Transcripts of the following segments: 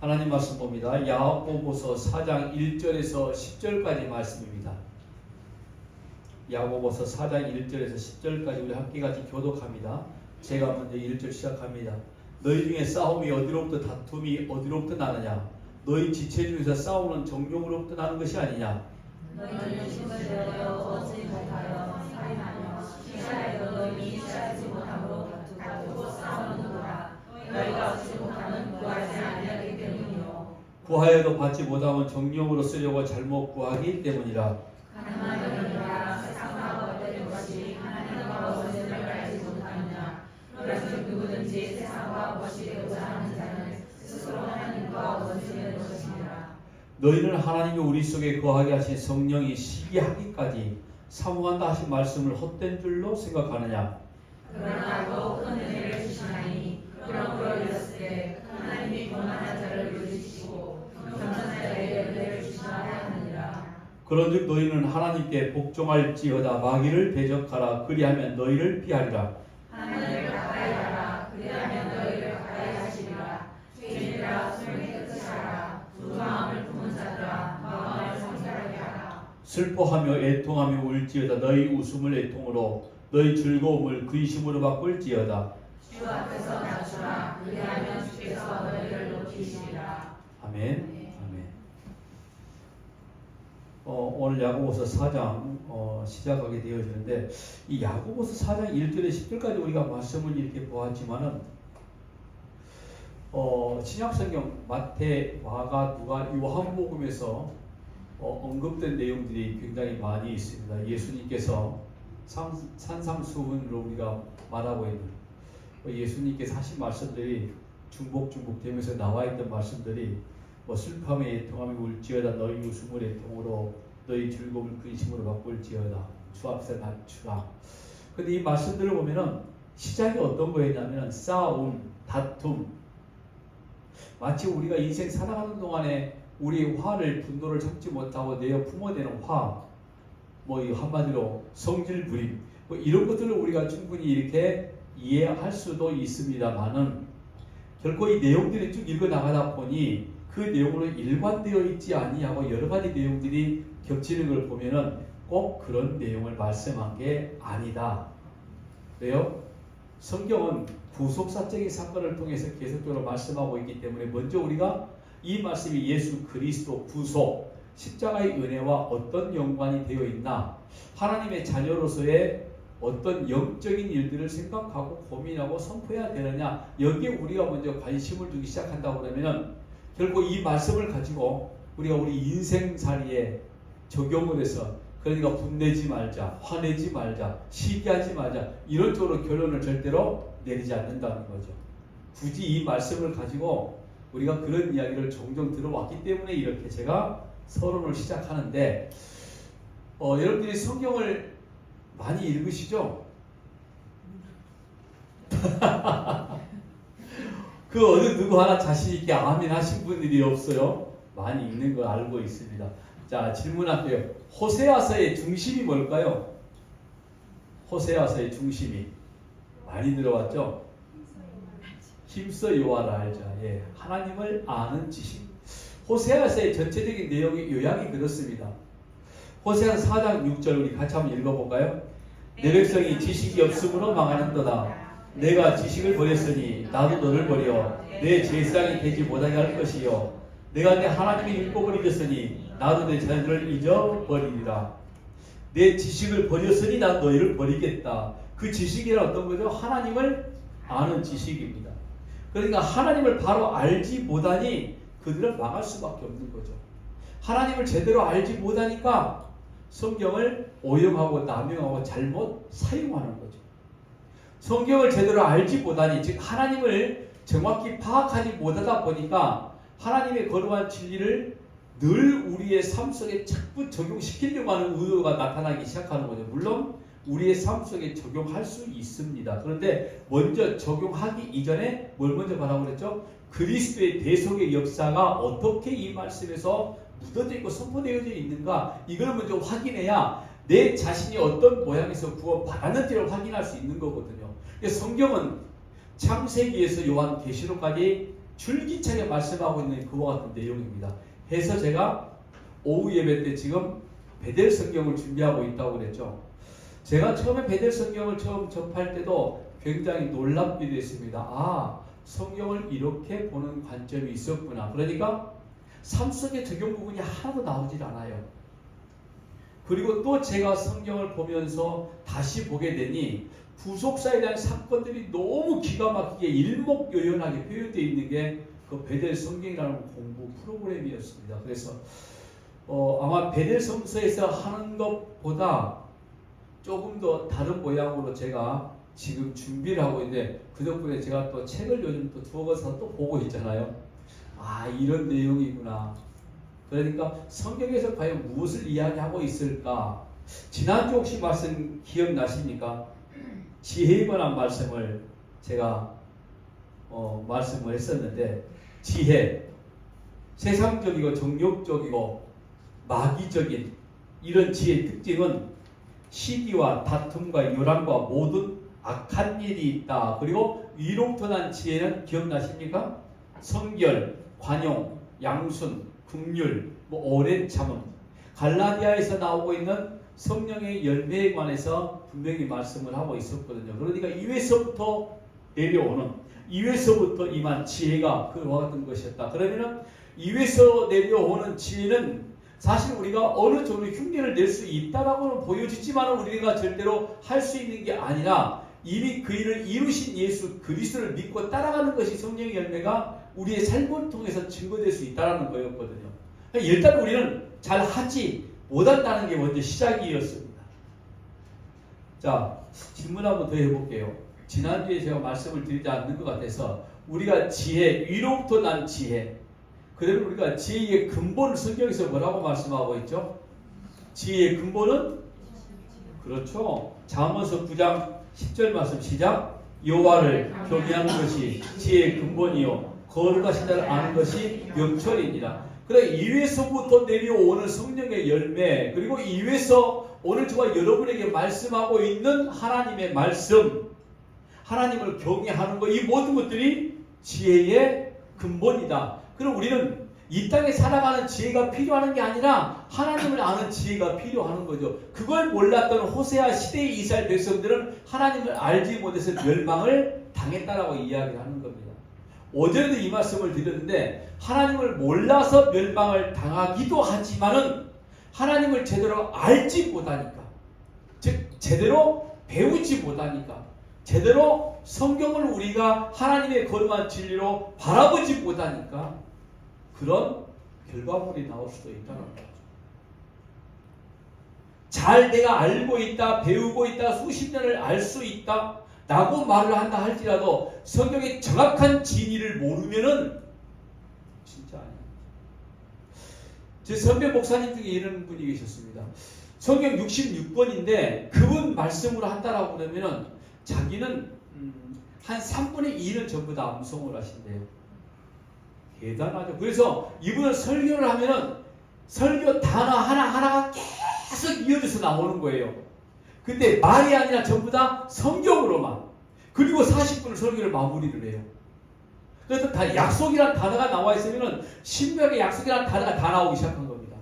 하나님 말씀 봅니다. 야고보서 4장 1절에서 10절까지 말씀입니다. 야고보서 4장 1절에서 10절까지 우리 함께 같이 교독합니다. 제가 먼저 1절 시작합니다. 너희 중에 싸움이 어디로부터 다툼이 어디로부터 나느냐? 너희 지체 중에서 싸우는 정욕으로부터 나는 것이 아니냐? 너희는 힘을 내어 얻지 못하여 살인하며 시사에도 너희 취하지 못함으로 다투고 싸우는도다. 너희가 얻지 못하는 구하지 아니하기 때문이요. 구하여도 받지 못하면 정욕으로 쓰려고 잘못 구하기 때문이라. 가난하느니라 세상과 얻는 것이 하나님과 원수를 알지 못하느냐. 그러므로 누구든지 세상과 무엇이 되고자 하는 자는 스스로 하나님과 원수가 된 것이니라. 너희는 하나님이 우리 속에 거하게 하신 성령이 시기하기까지 사모한다 하신 말씀을 헛된 줄로 생각하느냐? 그러나 더욱 큰 은혜를 주시나니 그러므로 이르시되 하나님이 교만한 자를 부르시고 겸손한 자에게 은혜를 주시나 하느니라. 그런즉 너희는 하나님께 복종할지어다. 마귀를 대적하라. 그리하면 너희를 피하리라. 하나님을 가까이 하라. 그리하면 너희를 가까이 하시리라. 죄인들아 소명의 끝을 하라. 두 마음을 품은 자들아 마음을 성결하게 하라. 슬퍼하며 애통하며 울지어다. 너희 웃음을 애통으로 너희 즐거움을 근심으로 바꿀지어다. 주 앞에서 낮추라. 그리하면 주께서 너희를 높이시리라. 아멘. 아멘. 오늘 야고보서 4장 시작하게 되어지는데 이 야고보서 4장 1절에 10절까지 우리가 말씀을 이렇게 보았지만은 신약성경 마태, 마가, 누가, 요한복음에서 언급된 내용들이 굉장히 많이 있습니다. 예수님께서 산상수훈으로 우리가 말하고 있는 예수님께서 하신 말씀들이 중복되면서 나와 있던 말씀들이 슬퍼하며 애통하며 울지어다. 너희 웃음을 애통으로 너희 즐거움을 근심으로 바꿀지어다. 주 앞에서 낮추라. 근데 이 말씀들을 보면은 시작이 어떤 거였냐면 싸움, 다툼, 마치 우리가 인생 살아가는 동안에 우리의 화를 분노를 참지 못하고 내어 품어내는 화, 이 한마디로 성질 부림, 이런 것들을 우리가 충분히 이렇게 이해할 수도 있습니다만은 결코 이 내용들이 쭉 읽어 나가다 보니 그 내용으로 일관되어 있지 아니하고 여러 가지 내용들이 겹치는 걸 보면은 꼭 그런 내용을 말씀한 게 아니다. 왜요? 성경은 구속사적인 사건을 통해서 계속적으로 말씀하고 있기 때문에 먼저 우리가 이 말씀이 예수 그리스도 구속, 십자가의 은혜와 어떤 연관이 되어 있나, 하나님의 자녀로서의 어떤 영적인 일들을 생각하고 고민하고 선포해야 되느냐, 여기에 우리가 먼저 관심을 두기 시작한다고 그러면 결국 이 말씀을 가지고 우리가 우리 인생살이에 적용을 해서 그러니까 분내지 말자, 화내지 말자, 시기하지 말자 이런 쪽으로 결론을 절대로 내리지 않는다는 거죠. 굳이 이 말씀을 가지고 우리가 그런 이야기를 종종 들어왔기 때문에 이렇게 제가 서론을 시작하는데 여러분들이 성경을 많이 읽으시죠? 그 어느 누구 하나 자신 있게 아멘 하신 분들이 없어요? 많이 읽는 거 알고 있습니다. 자, 질문할게요. 호세아서의 중심이 뭘까요? 호세아서의 중심이 많이 들어왔죠? 힘써 여호와를 알자. 예, 하나님을 아는 지식. 호세아서의 전체적인 내용의 요약이 그렇습니다. 호세아서 4장 6절 우리 같이 한번 읽어볼까요? 내 백성이 지식이 없으므로 망하는도다. 내가 지식을 버렸으니 나도 너를 버려 내 제사장이 되지 못하게 할 것이요 내가 내 하나님의 율법을 잊었으니 나도 내 자녀들을 잊어버리리라. 내 지식을 버렸으니 난 너희를 버리겠다. 그 지식이란 어떤 거죠? 하나님을 아는 지식입니다. 그러니까 하나님을 바로 알지 못하니 그들은 망할 수밖에 없는 거죠. 하나님을 제대로 알지 못하니까 성경을 오용하고 남용하고 잘못 사용하는 거죠. 성경을 제대로 알지 못하니, 즉 하나님을 정확히 파악하지 못하다 보니까 하나님의 거룩한 진리를 늘 우리의 삶 속에 자꾸 적용시키려고 하는 의도가 나타나기 시작하는 거죠. 물론 우리의 삶 속에 적용할 수 있습니다. 그런데 먼저 적용하기 이전에 뭘 먼저 바라고 그랬죠? 그리스도의 대속의 역사가 어떻게 이 말씀에서 묻어져 있고 선포되어져 있는가, 이걸 먼저 확인해야 내 자신이 어떤 모양에서 구원받았는지를 확인할 수 있는 거거든요. 성경은 창세기에서 요한계시록까지 줄기차게 말씀하고 있는 그와 같은 내용입니다. 해서 제가 오후 예배 때 지금 베델 성경을 준비하고 있다고 그랬죠. 제가 처음에 베델 성경을 처음 접할 때도 굉장히 놀랍게 됐습니다. 아, 성경을 이렇게 보는 관점이 있었구나. 그러니까 삶 속의 적용 부분이 하나도 나오질 않아요. 그리고 또 제가 성경을 보면서 다시 보게 되니 구속사에 대한 사건들이 너무 기가 막히게 일목요연하게 표현되어 있는 게 그 베델 성경이라는 공부 프로그램이었습니다. 그래서 아마 베델 성서에서 하는 것보다 조금 더 다른 모양으로 제가 지금 준비를 하고 있는데, 그 덕분에 제가 또 책을 요즘 또 두어 권 사서 또 보고 있잖아요. 아, 이런 내용이구나. 그러니까 성경에서 과연 무엇을 이야기하고 있을까? 지난주 혹시 말씀 기억나십니까? 지혜에 관한 말씀을 제가 말씀을 했었는데, 지혜, 세상적이고 정욕적이고 마귀적인 이런 지혜의 특징은 시기와 다툼과 요란과 모든 악한 일이 있다. 그리고 위롱턴한 지혜는 기억나십니까? 성결, 관용, 양순, 긍휼, 오랜 참음. 갈라디아에서 나오고 있는 성령의 열매에 관해서 분명히 말씀을 하고 있었거든요. 그러니까 이외서부터 내려오는, 이외서부터 임한 지혜가 그와 같은 것이었다. 그러면은 이외서 내려오는 지혜는 사실 우리가 어느 정도 흉내를 낼 수 있다라고는 보여지지만 우리가 절대로 할 수 있는 게 아니라 이미 그 일을 이루신 예수 그리스도를 믿고 따라가는 것이 성령의 열매가 우리의 삶을 통해서 증거될 수 있다는 거였거든요. 일단 우리는 잘 하지 못한다는 게 먼저 시작이었습니다. 자, 질문 한번 더 해볼게요. 지난주에 제가 말씀을 드리지 않는 것 같아서 우리가 지혜, 위로부터 난 지혜, 그러면 우리가 지혜의 근본을 성경에서 뭐라고 말씀하고 있죠? 지혜의 근본은? 그렇죠. 잠언서 9장 10절 말씀 시작. 여호와를 경외하는 것이 지혜의 근본이요 거룩하신 자를 아는 것이 명철이니라. 그래, 이외서부터 내려오는 성령의 열매, 그리고 이외서 오늘 저와 여러분에게 말씀하고 있는 하나님의 말씀, 하나님을 경외하는 것, 이 모든 것들이 지혜의 근본이다. 그럼 우리는 이 땅에 살아가는 지혜가 필요한 게 아니라 하나님을 아는 지혜가 필요한 거죠. 그걸 몰랐던 호세아 시대의 이스라엘 백성들은 하나님을 알지 못해서 멸망을 당했다라고 이야기를 하는 겁니다. 어제도 이 말씀을 드렸는데, 하나님을 몰라서 멸망을 당하기도 하지만은 하나님을 제대로 알지 못하니까, 즉 제대로 배우지 못하니까, 제대로 성경을 우리가 하나님의 거룩한 진리로 바라보지 못하니까 그런 결과물이 나올 수도 있다는 거죠. 잘 내가 알고 있다, 배우고 있다, 수십 년을 알 수 있다 라고 말을 한다 할지라도 성경의 정확한 진리를 모르면은 진짜 아니에요. 제 선배 목사님 중에 이런 분이 계셨습니다. 성경 66권인데 그분 말씀으로 한다라고 그러면은 자기는 한 3분의 2는 전부 다 암송을 하신대요. 대단하죠. 그래서 이분은 설교를 하면은 설교 단어 하나하나가 계속 이어져서 나오는 거예요. 근데 말이 아니라 전부 다 성경으로만. 그리고 40분을 설교를 마무리를 해요. 그래서 다 약속이란 단어가 나와 있으면은 신명의 약속이란 단어가 다 나오기 시작한 겁니다.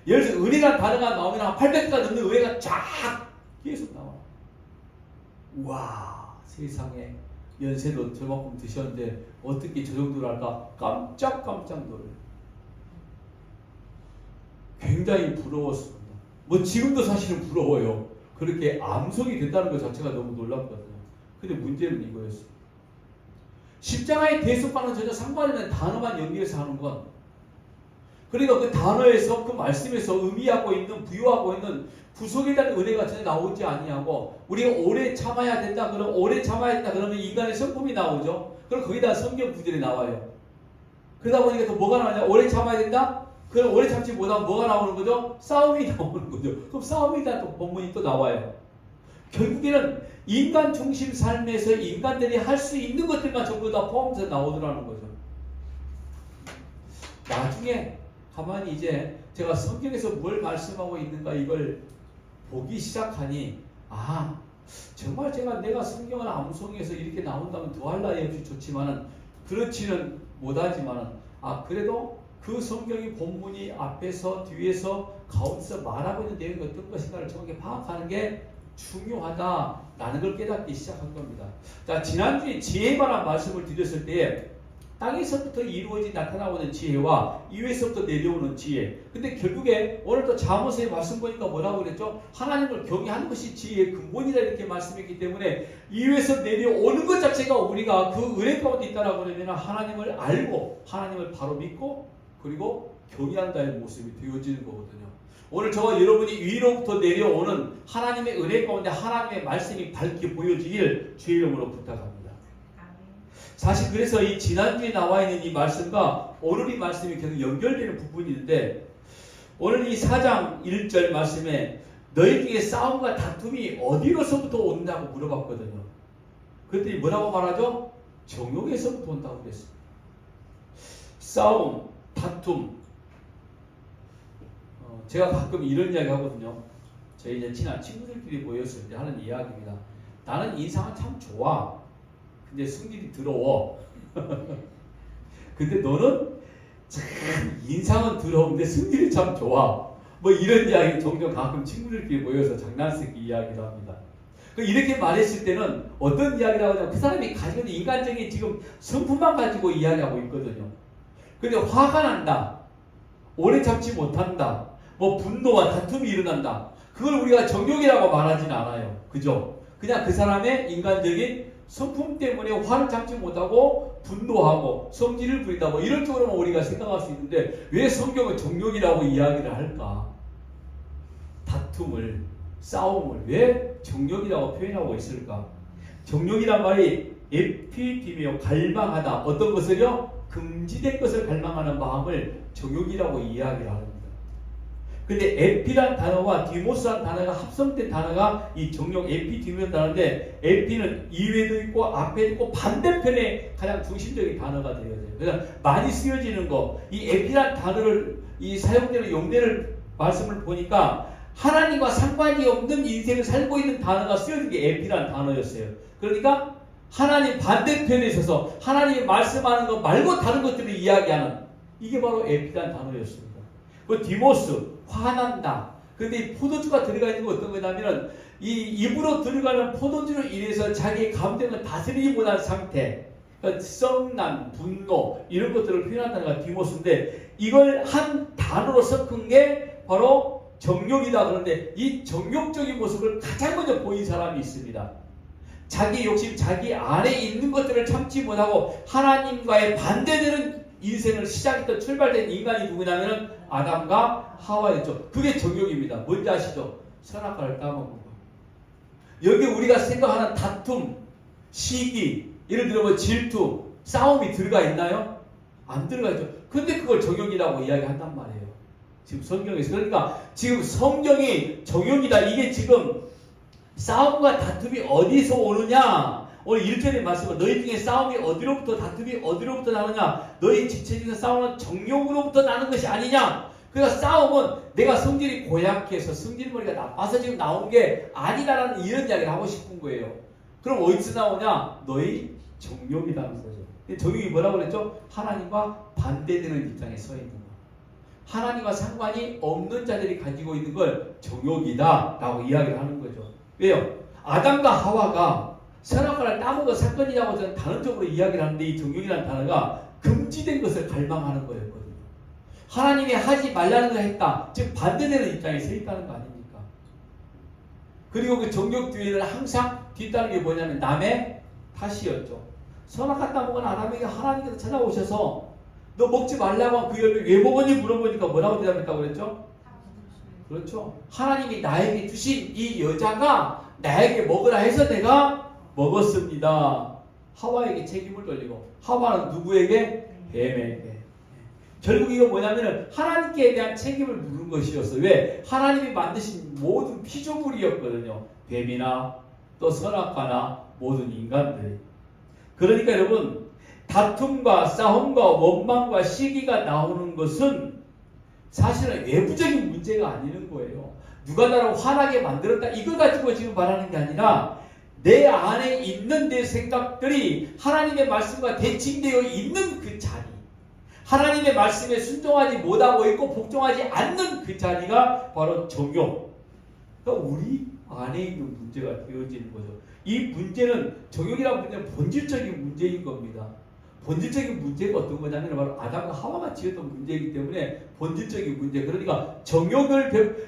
예를 들어서 은혜란 단어가 나오면 한 800가 넘는 은혜가 쫙 계속 나와요. 우와, 세상에 연세도 저만큼 드셨는데 어떻게 저 정도로 할까 깜짝깜짝 놀라요. 굉장히 부러웠습니다. 뭐 지금도 사실은 부러워요. 그렇게 암송이 된다는 것 자체가 너무 놀랍거든요. 근데 문제는 이거였어요. 십자가의 대속과는 전혀 상관이 없는 단어만 연결해서 하는 건, 그러니까 그 단어에서 그 말씀에서 의미하고 있는 부여하고 있는 구속에 대한 은혜가 전혀 나오지 아니하고, 우리가 오래 참아야 된다 그러면 오래 참아야 된다 그러면 인간의 성품이 나오죠. 그럼 거기다 성경 구절이 나와요. 그러다 보니까 또 뭐가 나오냐? 오래 참아야 된다? 그럼 오래 참지 못하면 뭐가 나오는 거죠? 싸움이 나오는 거죠. 그럼 싸움에 대한 또 본문이 또 나와요. 결국에는 인간 중심 삶에서 인간들이 할 수 있는 것들만 전부 다 포함해서 나오더라는 거죠. 나중에 가만히 이제 제가 성경에서 뭘 말씀하고 있는가 이걸 보기 시작하니, 아, 정말 내가 성경을 암송해서 이렇게 나온다면 더할 나위 없이 좋지만은 그렇지는 못하지만 그래도 그 성경의 본문이 앞에서 뒤에서 가운데서 말하고 있는 내용이 어떤 것인가를 정확히 파악하는 게 중요하다라는 걸 깨닫기 시작한 겁니다. 자, 지난주에 지혜에 관한 말씀을 드렸을 때 땅에서부터 이루어진 나타나오는 지혜와 이외에서부터 내려오는 지혜. 근데 결국에 오늘 또 잠언서의 말씀 보니까 뭐라고 그랬죠? 하나님을 경외하는 것이 지혜의 근본이다 이렇게 말씀했기 때문에 이외에서 내려오는 것 자체가 우리가 그 은혜 가운데 있다라고 그러면 하나님을 알고 하나님을 바로 믿고 그리고 경외한다는 모습이 되어지는 거거든요. 오늘 저와 여러분이 위로부터 내려오는 하나님의 은혜 가운데 하나님의 말씀이 밝게 보여지길 주의 이름으로 부탁합니다. 사실 그래서 이 지난주에 나와 있는 이 말씀과 오늘 이 말씀이 계속 연결되는 부분이 있는데 오늘 이 4장 1절 말씀에 너희 중에 싸움과 다툼이 어디로서부터 온다고 물어봤거든요. 그랬더니 뭐라고 말하죠? 정욕에서부터 온다고 그랬습니다. 싸움, 다툼. 제가 가끔 이런 이야기 하거든요. 저희 이제 친한 친구들끼리 모였을 때 하는 이야기입니다. 나는 인상은 참 좋아. 근데 성질이 더러워. 근데 너는 참 인상은 더러운데 성질이 참 좋아. 뭐 이런 이야기 종종 가끔 친구들끼리 모여서 장난스럽게 이야기를 합니다. 이렇게 말했을 때는 어떤 이야기를 하냐면 그 사람이 가지고 있는 인간적인 지금 성품만 가지고 이야기하고 있거든요. 근데 화가 난다. 오래 참지 못한다. 뭐 분노와 다툼이 일어난다. 그걸 우리가 정욕이라고 말하지는 않아요. 그죠? 그냥 그 사람의 인간적인 성품 때문에 화를 참지 못하고 분노하고 성질을 부린다 뭐 이런 쪽으로만 우리가 생각할 수 있는데 왜 성경은 정욕이라고 이야기를 할까? 다툼을 싸움을 왜 정욕이라고 표현하고 있을까? 정욕이란 말이 에피디메오 갈망하다 어떤 것을요? 금지된 것을 갈망하는 마음을 정욕이라고 이야기를 합니다. 근데 에피란 단어와 디모스란 단어가 합성된 단어가 이 정욕 에피디메오 단어인데 에피는 이외에도 있고 앞에도 있고 반대편에 가장 중심적인 단어가 되어야 돼요. 그래서 많이 쓰여지는 거, 이 에피란 단어를 이 사용되는 용례를 말씀을 보니까 하나님과 상관이 없는 인생을 살고 있는 단어가 쓰여진 게 에피란 단어였어요. 그러니까 하나님 반대편에 있어서 하나님이 말씀하는 것 말고 다른 것들을 이야기하는 이게 바로 에피란 단어였습니다. 그 디모스 화난다. 그런데 이 포도주가 들어가 있는 건 어떤 거냐면은 이 입으로 들어가는 포도주로 인해서 자기의 감정을 다스리지 못한 상태, 그러니까 썩난 분노 이런 것들을 표현한다는 게 디모스인데 이걸 한 단어로 섞은 게 바로 정욕이다. 그런데 이 정욕적인 모습을 가장 먼저 보인 사람이 있습니다. 자기 욕심, 자기 안에 있는 것들을 참지 못하고 하나님과의 반대되는 인생을 시작했던 출발된 인간이 누구냐면 아담과 하와였죠. 그게 정욕입니다. 뭔지 아시죠? 선악과를 따먹은 거. 여기 우리가 생각하는 다툼, 시기, 예를 들어 뭐 질투, 싸움이 들어가 있나요? 안 들어가 있죠. 근데 그걸 정욕이라고 이야기한단 말이에요. 지금 성경에서. 그러니까 지금 성경이 정욕이다. 이게 지금 싸움과 다툼이 어디서 오느냐? 오늘 1절의 말씀은 너희 중에 싸움이 어디로부터 다툼이 어디로부터 나느냐? 너희 지체적인 싸움은 정욕으로부터 나는 것이 아니냐? 그러니까 싸움은 내가 성질이 고약해서 성질머리가 나빠서 지금 나온 게 아니다라는 이런 이야기를 하고 싶은 거예요. 그럼 어디서 나오냐? 너희 정욕이라는 거죠. 정욕이 뭐라고 그랬죠? 하나님과 반대되는 입장에 서 있는 거. 하나님과 상관이 없는 자들이 가지고 있는 걸 정욕이다 라고 이야기를 하는 거죠. 왜요? 아담과 하와가 선악과를 따먹은 사건이라고 저는 단언적으로 이야기를 하는데 이 정욕이라는 단어가 금지된 것을 갈망하는 거였거든요. 하나님이 하지 말라는 걸 했다. 즉 반대되는 입장에 서 있다는 거 아닙니까? 그리고 그 정욕 뒤에는 항상 뒤따른 게 뭐냐면 남의 탓이었죠. 선악과 따먹은 아담에게 하나님께서 찾아오셔서 너 먹지 말라고 한 그 열매 왜 먹었니 물어보니까 뭐라고 대답했다고 그랬죠? 그렇죠. 하나님이 나에게 주신 이 여자가 나에게 먹으라 해서 내가 먹었습니다. 하와에게 책임을 돌리고 하와는 누구에게? 뱀에게. 결국 이거 뭐냐면은 하나님께 대한 책임을 물은 것이었어요. 왜? 하나님이 만드신 모든 피조물이었거든요. 뱀이나 또 선악과나 모든 인간들이. 그러니까 여러분 다툼과 싸움과 원망과 시기가 나오는 것은 사실은 외부적인 문제가 아니는 거예요. 누가 나를 화나게 만들었다 이걸 가지고 지금 말하는 게 아니라 내 안에 있는 내 생각들이 하나님의 말씀과 대칭되어 있는 그 자리, 하나님의 말씀에 순종하지 못하고 있고 복종하지 않는 그 자리가 바로 정욕. 그러니까 우리 안에 있는 문제가 되어지는 거죠. 이 문제는 정욕이라는 문제는 본질적인 문제인 겁니다. 본질적인 문제가 어떤 거냐면 바로 아담과 하와가 지었던 문제이기 때문에 본질적인 문제. 그러니까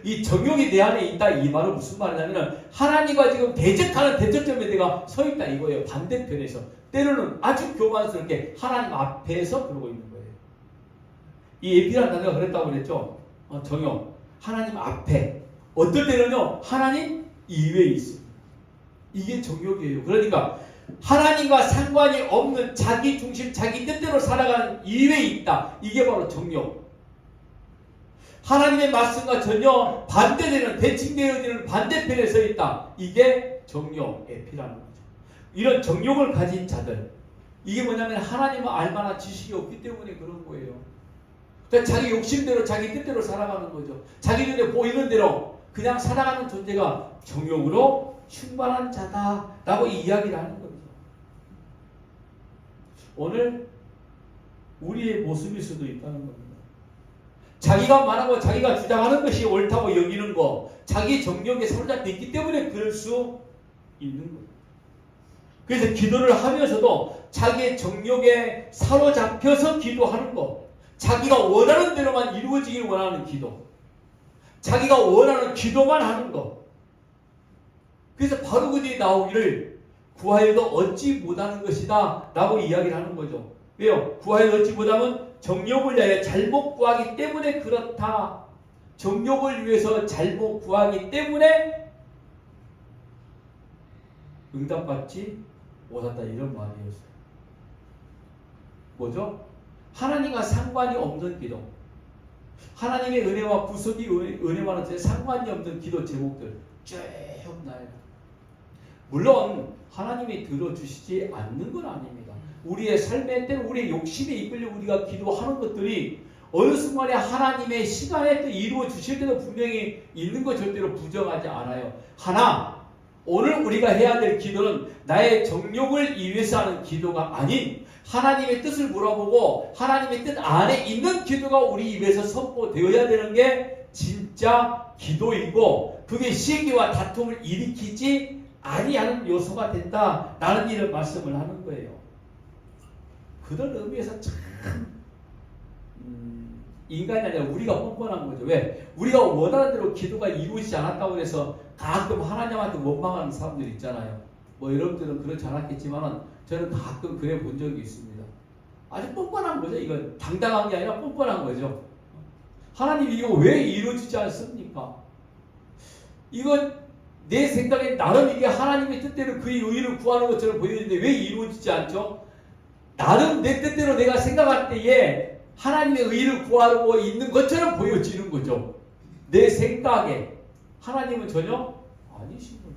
이 정욕이 내 안에 있다 이 말은 무슨 말이냐면 하나님과 지금 대적하는 대척점에 내가 서 있다 이거예요. 반대편에서 때로는 아주 교만스럽게 하나님 앞에서 그러고 있는 거예요. 이 에피라는 단어가 그랬다고 그랬죠. 정욕 하나님 앞에, 어떨 때는요 하나님 이외에 있습니다. 이게 정욕이에요. 그러니까 하나님과 상관이 없는 자기 중심, 자기 뜻대로 살아가는 이외에 있다. 이게 바로 정욕. 하나님의 말씀과 전혀 반대되는, 대칭되어지는 반대편에 서 있다. 이게 정욕, 에피라는 거죠. 이런 정욕을 가진 자들, 이게 뭐냐면 하나님을 알만한 지식이 없기 때문에 그런 거예요. 그러니까 자기 욕심대로, 자기 뜻대로 살아가는 거죠. 자기 눈에 보이는 대로 그냥 살아가는 존재가 정욕으로 충만한 자다라고 이야기를 하는 겁니다. 오늘 우리의 모습일 수도 있다는 겁니다. 자기가 말하고 자기가 주장하는 것이 옳다고 여기는 거, 자기 정욕에 사로잡혀 있기 때문에 그럴 수 있는 거예요. 그래서 기도를 하면서도 자기의 정욕에 사로잡혀서 기도하는 거, 자기가 원하는 대로만 이루어지길 원하는 기도, 자기가 원하는 기도만 하는 거. 그래서 바로 그 뒤에 나오기를 구하여도 얻지 못하는 것이다 라고 이야기를 하는 거죠. 왜요? 구하여도 얻지 못하면 정욕을 위하여 잘못 구하기 때문에 그렇다. 정욕을 위해서 잘못 구하기 때문에 응답받지 못한다, 이런 말이었어요. 뭐죠? 하나님과 상관이 없는 기도, 하나님의 은혜와 구속이 은혜와는 상관이 없는 기도 제목들 쭉 나요. 물론 하나님이 들어주시지 않는 건 아닙니다. 우리의 삶의 때는 우리의 욕심에 이끌려 우리가 기도하는 것들이 어느 순간에 하나님의 시간에 또 이루어 주실 때도 분명히 있는 거 절대로 부정하지 않아요. 하나, 오늘 우리가 해야 될 기도는 나의 정욕을 위해서 하는 기도가 아닌 하나님의 뜻을 물어보고 하나님의 뜻 안에 있는 기도가 우리 입에서 선포되어야 되는 게 진짜 기도이고, 그게 시기와 다툼을 일으키지 아니하는 요소가 된다라는 이런 말씀을 하는 거예요. 그런 의미에서 참 인간이 아니라 우리가 뻔뻔한 거죠. 왜? 우리가 원하는 대로 기도가 이루어지지 않았다고 해서 가끔 하나님한테 원망하는 사람들 있잖아요. 뭐 여러분들은 그렇지 않았겠지만 저는 가끔 그래 본 적이 있습니다. 아주 뻔뻔한 거죠. 이건 당당한 게 아니라 뻔뻔한 거죠. 하나님 이거 왜 이루어지지 않습니까? 이건 내 생각에 나름 이게 하나님의 뜻대로 그의 의를 구하는 것처럼 보이는데 왜 이루어지지 않죠? 나름 내 뜻대로 내가 생각할 때에 하나님의 의를 구하고 있는 것처럼 보여지는 거죠. 내 생각에. 하나님은 전혀 아니신 거죠.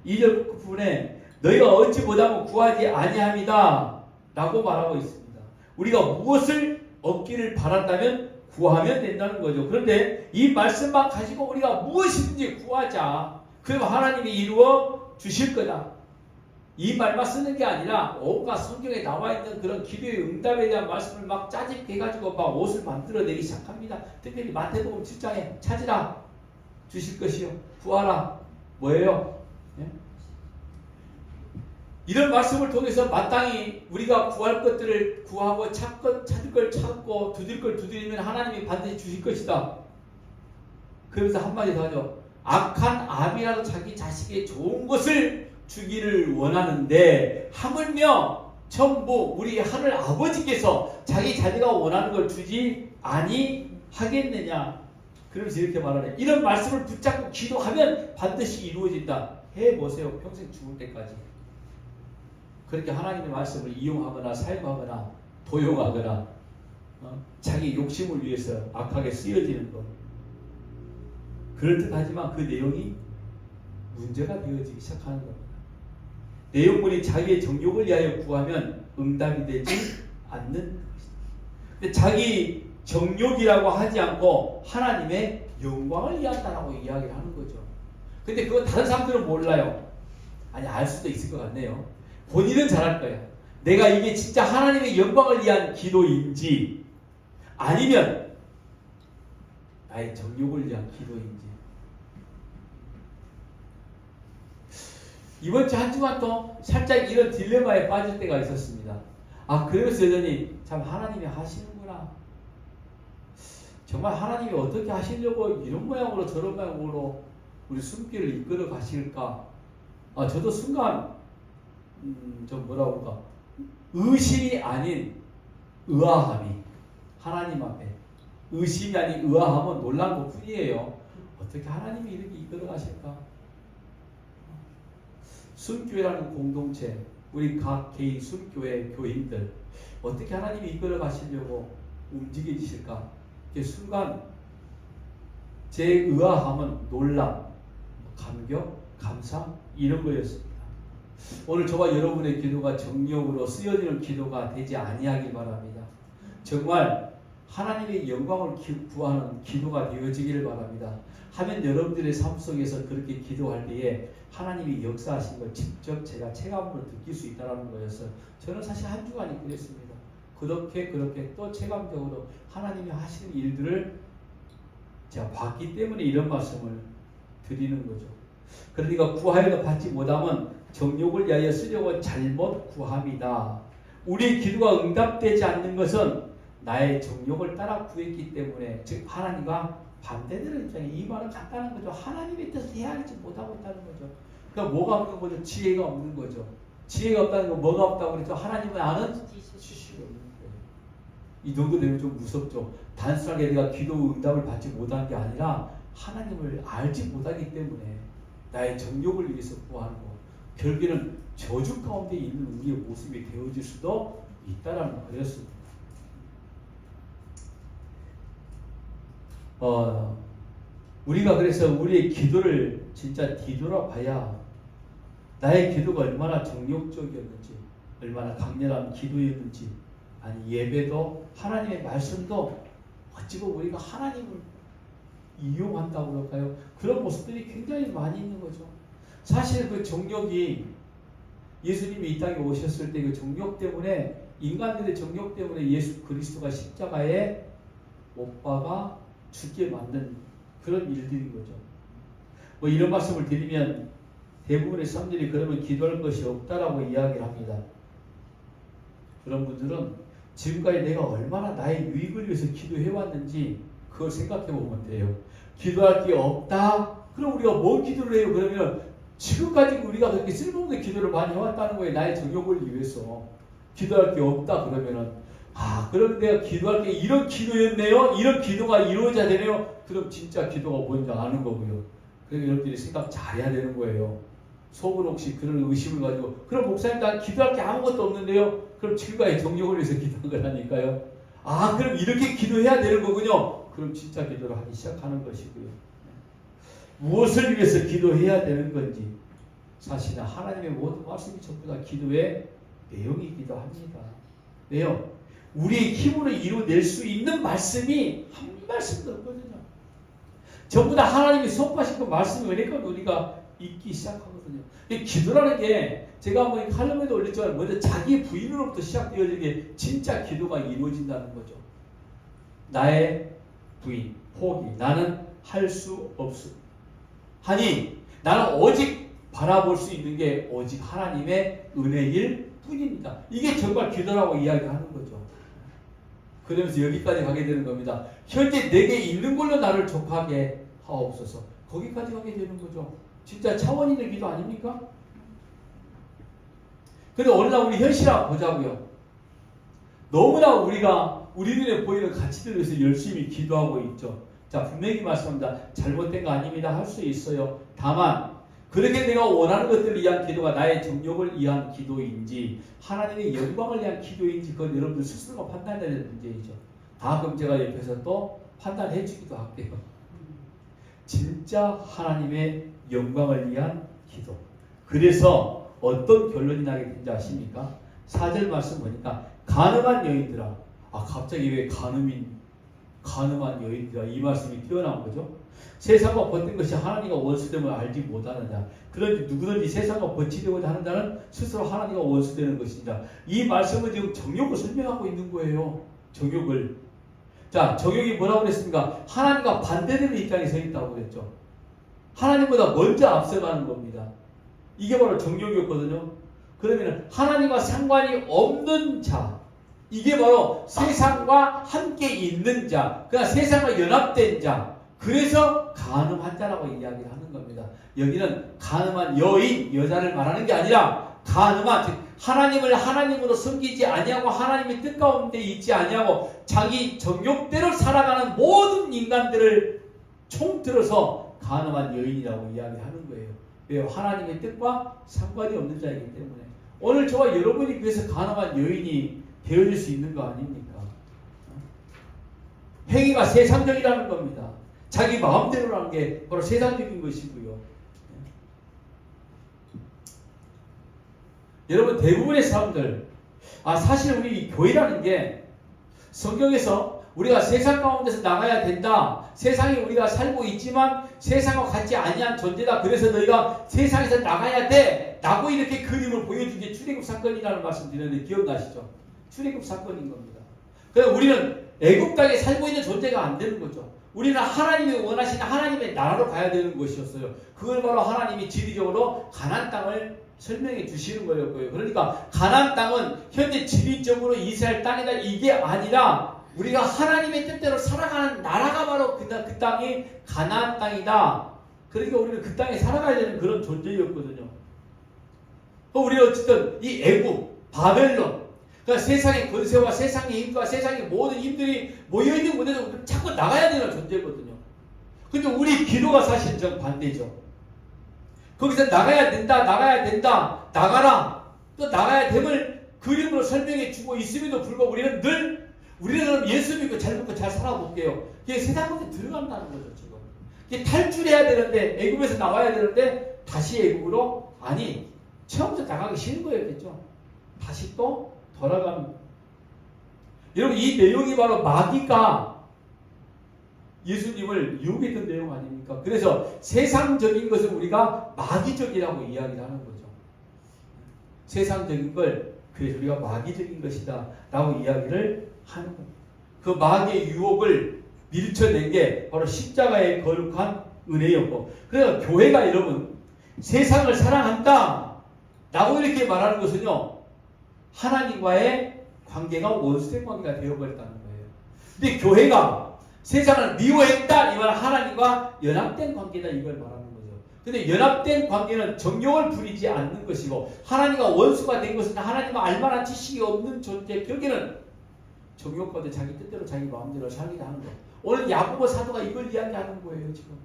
2절 부분에 너희가 얻지 못하면 구하지 아니함이다 라고 말하고 있습니다. 우리가 무엇을 얻기를 바란다면 구하면 된다는 거죠. 그런데 이 말씀만 가지고 우리가 무엇이든지 구하자, 그럼 하나님이 이루어 주실 거다. 이 말만 쓰는 게 아니라 온갖 성경에 나와 있는 그런 기도의 응답에 대한 말씀을 막 짜집게 해가지고 막 옷을 만들어내기 시작합니다. 특별히 마태복음 7장에 찾으라, 주실 것이요, 구하라, 뭐예요? 네? 이런 말씀을 통해서 마땅히 우리가 구할 것들을 구하고 찾을 걸 찾고 두드릴 걸 두드리면 하나님이 반드시 주실 것이다. 그러면서 한마디 더 하죠. 악한 아비라도 자기 자식의 좋은 것을 주기를 원하는데 하물며 전부 우리 하늘 아버지께서 자기 자녀가 원하는 걸 주지 아니하겠느냐. 그러면서 이렇게 말하네. 이런 말씀을 붙잡고 기도하면 반드시 이루어진다. 해보세요. 평생 죽을 때까지. 그렇게 하나님의 말씀을 이용하거나 사용하거나 도용하거나 자기 욕심을 위해서 악하게 쓰여지는 것, 그럴듯하지만 그 내용이 문제가 되어지기 시작하는 겁니다. 내용물이 자기의 정욕을 위하여 구하면 응답이 되지 않는 것이다. 근데 자기 정욕이라고 하지 않고 하나님의 영광을 위한다라고 이야기를 하는 거죠. 근데 그건 다른 사람들은 몰라요. 아니, 알 수도 있을 것 같네요. 본인은 잘할 거예요. 내가 이게 진짜 하나님의 영광을 위한 기도인지 아니면 나의 정욕을 위한 기도인지. 이번 주 한 주간 또 살짝 이런 딜레마에 빠질 때가 있었습니다. 그래서 여전히 참 하나님이 하시는구나. 정말 하나님이 어떻게 하시려고 이런 모양으로 저런 모양으로 우리 숨길을 이끌어 가실까? 저도 순간 좀 뭐라 그럴까, 의심이 아닌 의아함이 하나님 앞에, 의심이 아닌 의아함은 놀란 것 뿐이에요. 어떻게 하나님이 이렇게 이끌어 가실까? 순교회라는 공동체, 우리 각 개인 순교회 교인들 어떻게 하나님이 이끌어 가시려고 움직여지실까? 순간 제 의아함은 놀람, 감격, 감사 이런 거였습니다. 오늘 저와 여러분의 기도가 정력으로 쓰여지는 기도가 되지 아니하길 바랍니다. 정말 하나님의 영광을 구하는 기도가 되어지기를 바랍니다. 하면 여러분들의 삶 속에서 그렇게 기도할 때에 하나님이 역사하신 걸 직접 제가 체감으로 느낄 수 있다는 거였어요. 저는 사실 한 주간이 그랬습니다. 그렇게 또 체감적으로 하나님이 하시는 일들을 제가 봤기 때문에 이런 말씀을 드리는 거죠. 그러니까 구하여도 받지 못하면 정욕을 위하여 쓰려고 잘못 구함이다. 우리의 기도가 응답되지 않는 것은 나의 정욕을 따라 구했기 때문에, 즉 하나님과 반대되는 입장에, 이 말은 간단한 거죠. 하나님의 뜻을 헤아리지 못하고 있다는 거죠. 그러니까 뭐가 없는 거죠? 지혜가 없는 거죠. 지혜가 없다는 건 뭐가 없다고 그랬죠? 하나님을 아는 지식이 없는 거예요. 이 정도 되면 좀 무섭죠. 단순하게 내가 기도 응답을 받지 못한 게 아니라 하나님을 알지 못하기 때문에 나의 정욕을 위해서 구하는 거, 결국에는 저주 가운데 있는 우리의 모습이 되어질 수도 있다라는 거였습니다. 우리가 그래서 우리의 기도를 진짜 뒤돌아봐야 나의 기도가 얼마나 정욕적이었는지, 얼마나 강렬한 기도였는지, 아니 예배도 하나님의 말씀도 어찌 보면 우리가 하나님을 이용한다고 그럴까요? 그런 모습들이 굉장히 많이 있는 거죠. 사실 그 정욕이, 예수님이 이 땅에 오셨을 때 그 정욕 때문에, 인간들의 정욕 때문에 예수 그리스도가 십자가에 못 박아 죽게 만든 그런 일들인 거죠. 뭐 이런 말씀을 드리면 대부분의 사람들이 그러면 기도할 것이 없다라고 이야기를 합니다. 그런 분들은 지금까지 내가 얼마나 나의 유익을 위해서 기도해왔는지 그걸 생각해 보면 돼요. 기도할 게 없다? 그럼 우리가 뭘 기도를 해요? 그러면 지금까지 우리가 그렇게 쓸모없는 기도를 많이 해왔다는 거예요. 나의 정욕을 위해서. 기도할 게 없다 그러면은, 그럼 내가 기도할 게 이런 기도였네요? 이런 기도가 이루어져야 되네요? 그럼 진짜 기도가 뭔지 아는 거고요. 그래서 여러분들이 생각 잘해야 되는 거예요. 속으로 혹시 그런 의심을 가지고, 그럼 목사님 나 기도할 게 아무것도 없는데요? 그럼 지금까지 정욕을 위해서 기도한 거라니까요. 그럼 이렇게 기도해야 되는 거군요. 그럼 진짜 기도를 하기 시작하는 것이고요. 무엇을 위해서 기도해야 되는 건지, 사실은 하나님의 모든 말씀이 전부 다 기도의 내용이기도 합니다. 왜요? 우리의 힘으로 이루어낼 수 있는 말씀이 한 말씀도 없거든요. 전부 다 하나님이 선포하신 그 말씀이 은혜가 우리가 있기 시작하거든요. 기도라는 게 제가 한번 칼럼에도 올렸지만 먼저 자기 부인으로부터 시작되어지는 게 진짜 기도가 이루어진다는 거죠. 나의 부인, 포기, 나는 할 수 없음 하니 나는 오직 바라볼 수 있는 게 오직 하나님의 은혜일 뿐입니다. 이게 정말 기도라고 이야기하는 거죠. 그러면서 여기까지 가게 되는 겁니다. 현재 내게 있는 걸로 나를 족하게 하옵소서. 거기까지 가게 되는 거죠. 진짜 차원 있는 기도 아닙니까? 근데 오늘날 우리 현실 한번 보자고요. 너무나 우리가 우리 눈에 보이는 가치들을 위해서 열심히 기도하고 있죠. 자, 분명히 말씀합니다. 잘못된 거 아닙니다. 할 수 있어요. 다만 그렇게 내가 원하는 것들을 위한 기도가 나의 정욕을 위한 기도인지 하나님의 영광을 위한 기도인지 그건 여러분들 스스로가 판단해야 되는 문제이죠. 그럼 제가 옆에서 또 판단해 주기도 할게요. 진짜 하나님의 영광을 위한 기도. 그래서 어떤 결론이 나게 된지 아십니까? 4절 말씀 보니까 간음한 여인들아. 갑자기 왜 간음한 여인들아 이 말씀이 튀어나온 거죠? 세상과 벗된 것이 하나님과 원수됨을 알지 못하느냐. 그런지 누구든지 세상과 번치되고자 하는 자는 스스로 하나님과 원수되는 것이니라. 이 말씀은 지금 정욕을 설명하고 있는 거예요. 정욕을. 자, 정욕이 뭐라고 그랬습니까? 하나님과 반대되는 입장에 서 있다고 그랬죠. 하나님보다 먼저 앞서가는 겁니다. 이게 바로 정욕이었거든요. 그러면 하나님과 상관이 없는 자, 이게 바로 세상과 함께 있는 자, 그러니까 세상과 연합된 자, 그래서 간음한 자라고 이야기를 하는 겁니다. 여기는 간음한 여인, 여자를 말하는 게 아니라 간음한, 즉 하나님을 하나님으로 섬기지 아니하고 하나님의 뜻 가운데 있지 아니하고 자기 정욕대로 살아가는 모든 인간들을 총들어서 간음한 여인이라고 이야기하는 거예요. 왜요? 하나님의 뜻과 상관이 없는 자이기 때문에. 오늘 저와 여러분이 그래서 간음한 여인이 되어질 수 있는 거 아닙니까? 행위가 세상적이라는 겁니다. 자기 마음대로라는 게 바로 세상적인 것이고요. 여러분, 대부분의 사람들, 사실 우리 교회라는 게 성경에서 우리가 세상 가운데서 나가야 된다. 세상에 우리가 살고 있지만 세상과 같지 아니한 존재다. 그래서 너희가 세상에서 나가야 돼. 라고 이렇게 그림을 보여준 게 출애굽 사건이라는 말씀 드렸는데 기억나시죠? 출애굽 사건인 겁니다. 그래서 우리는 애굽 땅에 살고 있는 존재가 안 되는 거죠. 우리는 하나님이 원하시는 하나님의 나라로 가야 되는 것이었어요. 그걸 바로 하나님이 지리적으로 가나안 땅을 설명해 주시는 거였고요. 그러니까 가나안 땅은 현재 지리적으로 이스라엘 땅이다 이게 아니라 우리가 하나님의 뜻대로 살아가는 나라가 바로 그 땅이 가나안 땅이다. 그러니까 우리는 그 땅에 살아가야 되는 그런 존재였거든요. 우리는 어쨌든 이 애굽, 바벨론, 그러니까 세상의 권세와 세상의 힘과 세상의 모든 힘들이 모여있는 곳에서 자꾸 나가야 되는 존재거든요. 근데 우리 기도가 사실 정반대죠. 거기서 나가야 된다, 나가라, 또 나가야 됨을 그림으로 설명해 주고 있음에도 불구하고 우리는 우리는 예수 믿고 잘 믿고 잘 살아볼게요. 이게 세상 가운데 들어간다는 거죠, 지금. 이게 탈출해야 되는데, 애굽에서 나와야 되는데, 다시 애굽으로, 아니, 처음부터 나가기 싫은 거였겠죠. 다시 또 돌아가는. 여러분, 이 내용이 바로 마귀가 예수님을 유혹했던 내용 아닙니까? 그래서 세상적인 것을 우리가 마귀적이라고 이야기를 하는 거죠. 세상적인 걸 그래서 우리가 마귀적인 것이다 라고 이야기를 하는 겁니다. 그 마귀의 유혹을 밀쳐낸 게 바로 십자가의 거룩한 은혜였고, 그래서 교회가 여러분 세상을 사랑한다 라고 이렇게 말하는 것은요, 하나님과의 관계가 원수된 관계가 되어버렸다는 거예요. 근데 교회가 세상을 미워했다 이 말은 하나님과 연합된 관계다 이걸 말하는 거죠. 근데 연합된 관계는 정욕을 부리지 않는 것이고, 하나님과 원수가 된 것은 하나님과 알만한 지식이 없는 존재, 거기는 정욕과도 자기 뜻대로 자기 마음대로 살기도 하는 거. 오늘 야고보 사도가 이걸 이야기하는 거예요 지금.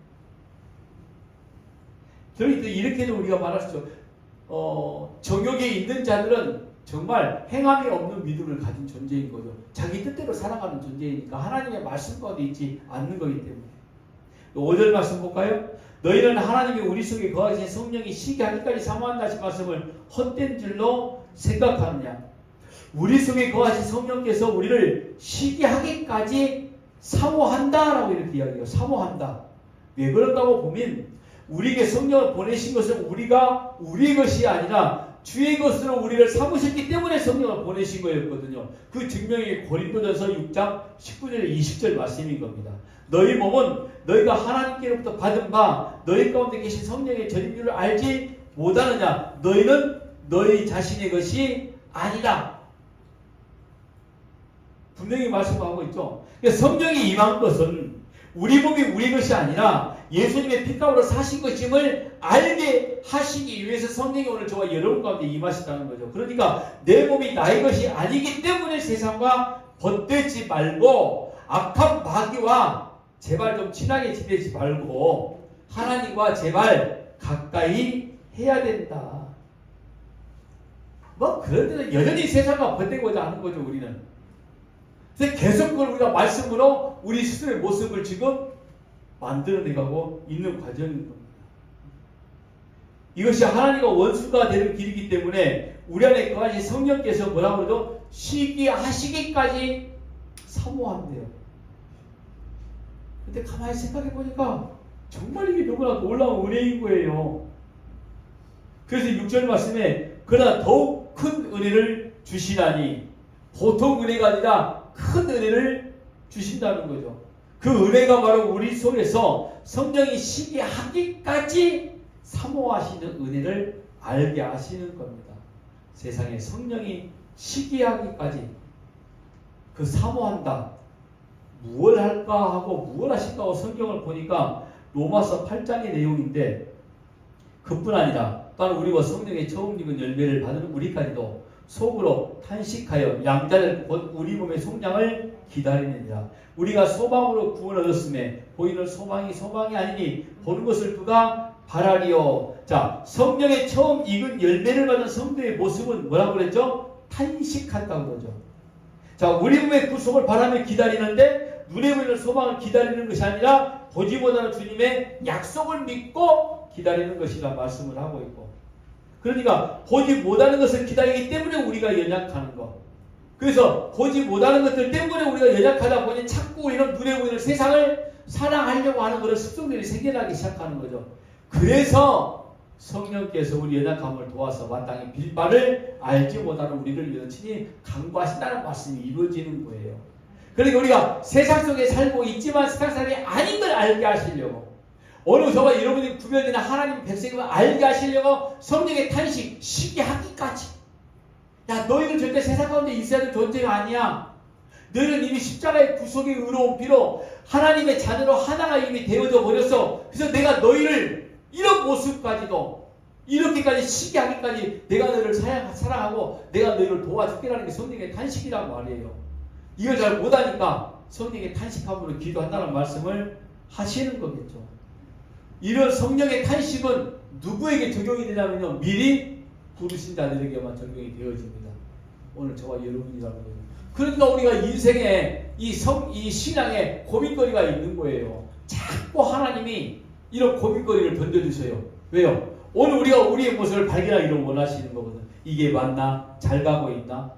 저희도 이렇게도 우리가 말할 수 있죠. 정욕에 있는 자들은 정말 행함이 없는 믿음을 가진 존재인 거죠. 자기 뜻대로 살아가는 존재이니까 하나님의 말씀 가운데 있지 않는 거기 때문에. 5절 말씀 볼까요? 너희는 하나님이 우리 속에 거하신 성령이 시기하기까지 사모한다 하신 말씀을 헛된 줄로 생각하느냐. 우리 속에 거하신 성령께서 우리를 시기하기까지 사모한다라고 이렇게 이야기해요. 사모한다. 왜 그런다고 보면 우리에게 성령을 보내신 것은 우리가 우리의 것이 아니라 주의 것으로 우리를 삼으셨기 때문에 성령을 보내신 거였거든요. 그 증명이 고린도전서 6장 19절 20절 말씀인 겁니다. 너희 몸은 너희가 하나님께로부터 받은 바 너희 가운데 계신 성령의 전인 줄을 알지 못하느냐. 너희는 너희 자신의 것이 아니다. 분명히 말씀하고 있죠. 성령이 임한 것은 우리 몸이 우리 것이 아니라 예수님의 피값으로 사신 것임을 알게 하시기 위해서 성령이 오늘 저와 여러분 가운데 임하신다는 거죠. 그러니까 내 몸이 나의 것이 아니기 때문에 세상과 벗되지 말고 악한 마귀와 제발 좀 친하게 지내지 말고 하나님과 제발 가까이 해야 된다. 뭐 그런데도 여전히 세상과 벗되고자 하는 거죠, 우리는. 그래서 계속 그걸 우리가 말씀으로 우리 스스로의 모습을 지금 만들어내가고 있는 과정인 겁니다. 이것이 하나님과 원수가 되는 길이기 때문에 우리 안에 거하신 성령께서 뭐라고 그러죠? 시기하시기까지 사모한대요. 근데 가만히 생각해 보니까 정말 이게 너무나 놀라운 은혜인 거예요. 그래서 6절 말씀에 그러나 더욱 큰 은혜를 주시나니, 보통 은혜가 아니라 큰 은혜를 주신다는 거죠. 그 은혜가 바로 우리 속에서 성령이 시기하기까지 사모하시는 은혜를 알게 하시는 겁니다. 세상에 성령이 시기하기까지 그 사모한다, 무엇을 할까 하고 무엇을 하실까 하고 성경을 보니까 로마서 8장의 내용인데, 그뿐 아니라 또한 우리와 성령의 처음 익은 열매를 받는 우리까지도 속으로 탄식하여 양자를 곧 우리 몸의 속량을 기다리느니라. 우리가 소망으로 구원을 얻었음에 보이는 소망이 아니니 보는 것을 누가 바라리요. 자, 성령의 처음 익은 열매를 받은 성도의 모습은 뭐라고 그랬죠? 탄식한다고 그러죠. 자, 우리 몸의 구속을 바라며 기다리는데 눈에 보이는 소망을 기다리는 것이 아니라 보지 못하는 주님의 약속을 믿고 기다리는 것이라 말씀을 하고 있고, 그러니까 보지 못하는 것을 기다리기 때문에 우리가 연약하는 것, 그래서 보지 못하는 것들 때문에 우리가 연약하다 보니 자꾸 우리는 눈에 보이는 세상을 사랑하려고 하는 그런 습성들이 생겨나기 시작하는 거죠. 그래서 성령께서 우리 연약함을 도와서 마땅히 빌 바를 알지 못하는 우리를 여친히 강구하신다는 말씀이 이루어지는 거예요. 그러니까 우리가 세상 속에 살고 있지만 세상 사람이 아닌 걸 알게 하시려고, 어느 저와 여러분이 구별되는 하나님 백성임을 알게 하시려고 성령의 탄식, 시기하기까지, 야, 너희는 절대 세상 가운데 있어야 될 존재가 아니야. 너희는 이미 십자가의 구속의 의로운 피로 하나님의 자녀로 하나가 이미 되어져 버렸어. 그래서 내가 너희를 이런 모습까지도 이렇게까지 시기하기까지 내가 너희를 사랑하고 내가 너희를 도와줄게라는 게 성령의 탄식이라고 말이에요. 이걸 잘 못하니까 성령의 탄식함으로 기도한다는 말씀을 하시는 거겠죠. 이런 성령의 탄식은 누구에게 적용이 되냐면요, 미리 부르신 자들에게만 적용이 되어집니다. 오늘 저와 여러분이라는 거예요. 그러니까 우리가 인생에 이 신앙에 고민거리가 있는 거예요. 자꾸 하나님이 이런 고민거리를 던져주세요. 왜요? 오늘 우리가 우리의 모습을 발견하기를 원하시는 거거든. 이게 맞나? 잘 가고 있나?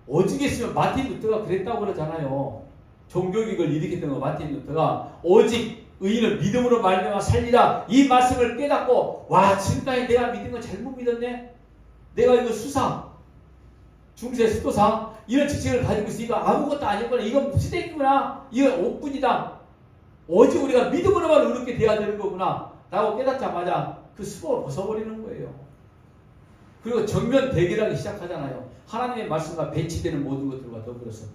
오죽 했으면 마틴 루터가 그랬다고 그러잖아요. 종교개혁을 일으켰던 거 마틴 루터가 오직 의인은 믿음으로 말미암아 살리라, 이 말씀을 깨닫고, 와, 지금까지 내가 믿은 건 잘못 믿었네. 내가 이거 수사, 중세 수도사 이런 지식을 가지고 있으니까 아무것도 아니구나. 이건 무시되구나. 이건 옥군이다. 오직 우리가 믿음으로만 의롭게 돼야 되는 거구나 라고 깨닫자마자 그 수도를 벗어버리는 거예요. 그리고 정면 대결하기 시작하잖아요. 하나님의 말씀과 배치되는 모든 것들과 더불어서.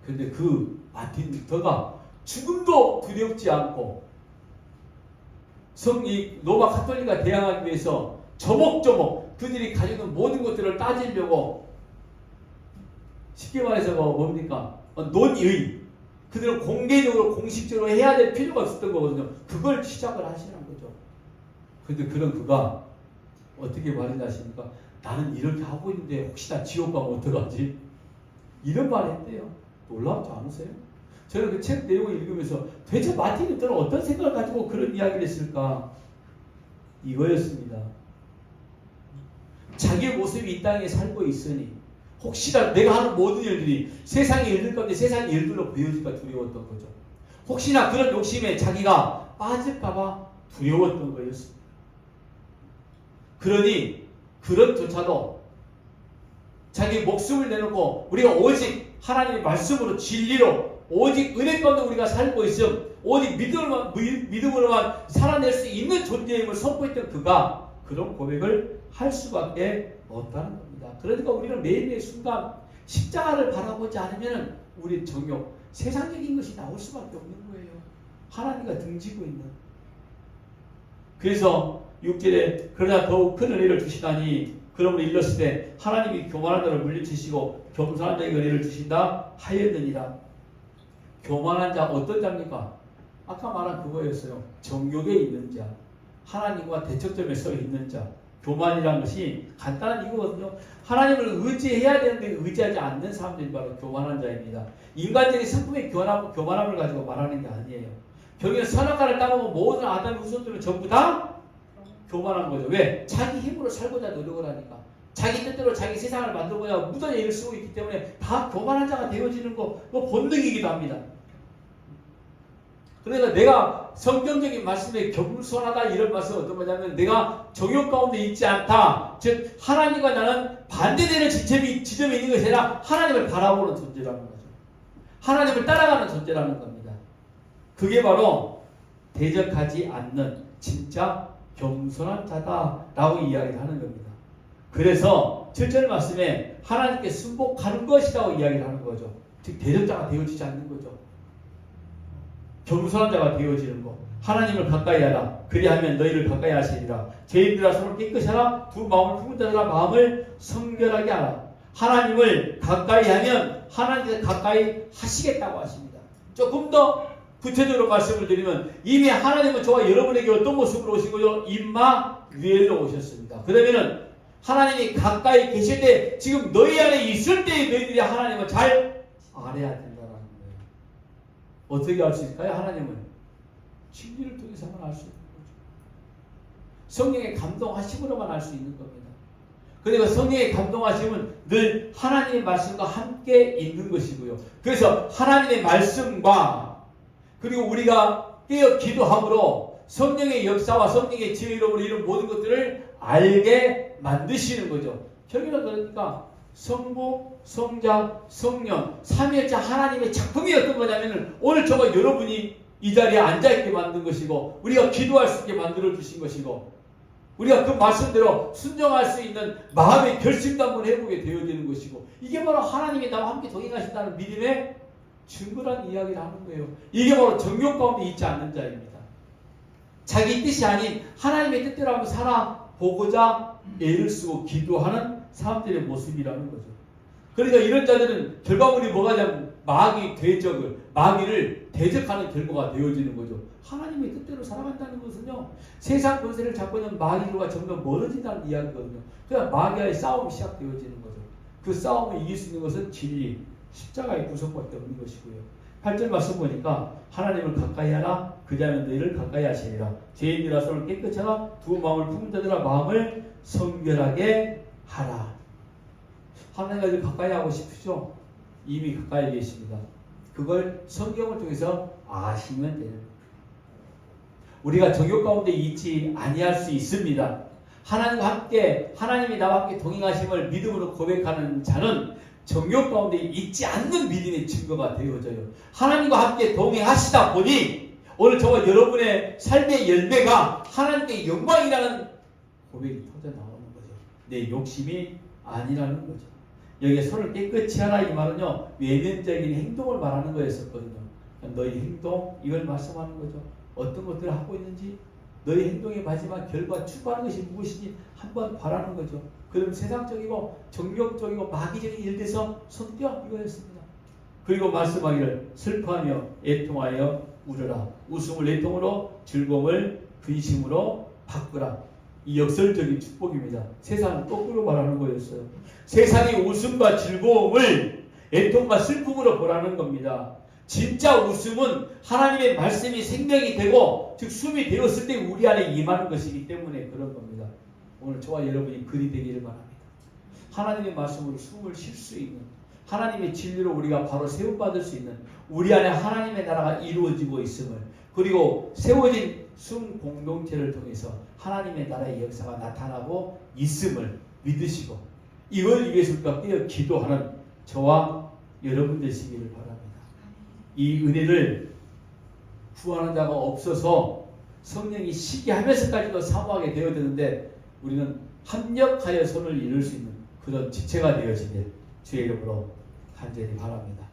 그런데 그 마틴 루터가 죽음도 두렵지 않고 이 로마 카톨릭과 대항하기 위해서 조목조목 그들이 가지고 있는 모든 것들을 따지려고, 쉽게 말해서 뭡니까? 논의, 그들은 공개적으로 공식적으로 해야 될 필요가 없었던 거거든요. 그걸 시작을 하시는 거죠. 그런데 그런 그가 어떻게 말인지 아십니까? 나는 이렇게 하고 있는데 혹시나 지옥 가면 어떡하지? 이런 말 했대요. 놀랍지 않으세요? 저는 그 책 내용을 읽으면서 도대체 마틴 루터는 어떤 생각을 가지고 그런 이야기를 했을까? 이거였습니다. 자기의 모습이 이 땅에 살고 있으니 혹시나 내가 하는 모든 일들이 세상의 일들 가운데 세상의 일들로 보여질까 두려웠던 거죠. 혹시나 그런 욕심에 자기가 빠질까봐 두려웠던 거였습니다. 그러니 그런조차도 자기 목숨을 내놓고 우리가 오직 하나님의 말씀으로 진리로 오직 은혜 가운데 우리가 살고 있음, 오직 믿음으로만 살아낼 수 있는 존재임을 선포했던 그가 그런 고백을 할 수밖에 없다는 겁니다. 그러니까 우리는 매일매일 순간 십자가를 바라보지 않으면 우리 정욕, 세상적인 것이 나올 수밖에 없는 거예요. 하나님과 등지고 있는. 그래서 6절에 그러나 더욱 큰 은혜를 주시다니, 그러므로 일렀을 때 하나님이 교만한 자를 물리치시고 겸손한 자에게 은혜를 주신다 하였느니라. 교만한 자 어떤 자입니까? 아까 말한 그거였어요. 정욕에 있는 자, 하나님과 대척점에 서 있는 자. 교만이라는 것이 간단한 이거거든요. 하나님을 의지해야 되는데 의지하지 않는 사람들이 바로 교만한 자입니다. 인간적인 성품의 교만함을 가지고 말하는 게 아니에요. 결국엔 선악과를 따먹은 모든 아담의 후손들은 전부 다 교만한 거죠. 왜? 자기 힘으로 살고자 노력을 하니까. 자기 뜻대로 자기 세상을 만들고자 무던히 애를 쓰고 있기 때문에 다 교만한 자가 되어지는 거, 본능이기도 합니다. 그러니까 내가 성경적인 말씀에 겸손하다 이런 말씀은 어떤 거냐면 내가 정욕 가운데 있지 않다. 즉 하나님과 나는 반대되는 지점이 있는 것이 아니라 하나님을 바라보는 존재라는 거죠. 하나님을 따라가는 존재라는 겁니다. 그게 바로 대적하지 않는 진짜 겸손한 자다라고 이야기를 하는 겁니다. 그래서 7절 말씀에 하나님께 순복하는 것이라고 이야기를 하는 거죠. 즉 대적자가 되어지지 않는 거죠. 겸손한 자가 되어지는 것. 하나님을 가까이 하라. 그리하면 너희를 가까이 하시리라. 죄인들아 손을 깨끗이 하라. 두 마음을 품은 자들아 마음을 성결하게 하라. 하나님을 가까이 하면 하나님께 가까이 하시겠다고 하십니다. 조금 더 구체적으로 말씀을 드리면 이미 하나님은 저와 여러분에게 어떤 모습으로 오신 거죠? 임마누엘로 오셨습니다. 그러면은 하나님이 가까이 계실 때 지금 너희 안에 있을 때 너희들이 하나님을 잘 알아야 된다는 거예요. 어떻게 알 수 있을까요? 하나님은 진리를 통해서만 알 수 있는 거죠. 성령의 감동하심으로만 알 수 있는 겁니다. 그리고 성령의 감동하심은 늘 하나님의 말씀과 함께 있는 것이고요. 그래서 하나님의 말씀과 그리고 우리가 깨어 기도함으로 성령의 역사와 성령의 지혜로 이런 모든 것들을 알게 만드시는 거죠. 결국은 그러니까 성부, 성자, 성령, 삼위일체 하나님의 작품이 어떤 거냐면 오늘 저와 여러분이 이 자리에 앉아있게 만든 것이고 우리가 기도할 수 있게 만들어 주신 것이고 우리가 그 말씀대로 순종할 수 있는 마음의 결심도 한번 해보게 되어지는 것이고 이게 바로 하나님이 나와 함께 동행하신다는 믿음의 증거란 이야기를 하는 거예요. 이게 바로 정욕 가운데 있지 않는 자입니다. 자기 뜻이 아닌 하나님의 뜻대로 한번 살아보고자 애를 쓰고 기도하는 사람들의 모습이라는 거죠. 그러니까 이런 자들은 결과물이 뭐가 되냐면 마귀를 대적하는 결과가 되어지는 거죠. 하나님의 뜻대로 살아간다는 것은요, 세상 권세를 잡고 있는 마귀들과 점점 멀어진다는 이야기거든요. 그냥 마귀와의 싸움이 시작되어지는 거죠. 그 싸움을 이길 수 있는 것은 진리, 십자가의 구속밖에 없는 것이고요. 8절 말씀 보니까 하나님을 가까이 하라. 그리하면 너희를 가까이 하시리라. 죄인들아 손을 깨끗이 하라. 두 마음을 품은 자들아 마음을 성결하게 하라. 하나님을 가까이 하고 싶으시죠? 이미 가까이 계십니다. 그걸 성경을 통해서 아시면 되는 거예요. 우리가 정욕 가운데 있지 아니할 수 있습니다. 하나님과 함께 하나님이 나와 함께 동행하심을 믿음으로 고백하는 자는 정욕 가운데 있지 않는 믿음의 증거가 되어져요. 하나님과 함께 동행하시다 보니 오늘 저와 여러분의 삶의 열매가 하나님께 영광이라는 고백이 터져 나오는 거죠. 내 욕심이 아니라는 거죠. 여기에 손을 깨끗이 하라 이 말은요, 외면적인 행동을 말하는 거였었거든요. 너희 행동, 이걸 말씀하는 거죠. 어떤 것들을 하고 있는지, 너희 행동의 마지막 결과 추구하는 것이 무엇인지 한번 바라는 거죠. 그럼 세상적이고 정욕적이고 마귀적인 일에서 손 떼어 이거였습니다. 그리고 말씀하기를 슬퍼하며 애통하여 울으라. 웃음을 애통으로, 즐거움을 근심으로 바꾸라. 이 역설적인 축복입니다. 세상은 거꾸로 말하는 거였어요. 세상이 웃음과 즐거움을 애통과 슬픔으로 보라는 겁니다. 진짜 웃음은 하나님의 말씀이 생명이 되고 즉 숨이 되었을 때 우리 안에 임하는 것이기 때문에 그런 겁니다. 오늘 저와 여러분이 그리 되기를 바랍니다. 하나님의 말씀으로 숨을 쉴 수 있는, 하나님의 진리로 우리가 바로 세움받을 수 있는, 우리 안에 하나님의 나라가 이루어지고 있음을, 그리고 세워진 숨 공동체를 통해서 하나님의 나라의 역사가 나타나고 있음을 믿으시고 이걸 위해서 우리가 깨어 기도하는 저와 여러분 되시기를 바랍니다. 이 은혜를 구하는 자가 없어서 성령이 시기하면서까지도 사모하게 되어야 되는데 우리는 합력하여 선을 이룰 수 있는 그런 지체가 되어지길 주의 이름으로 간절히 바랍니다.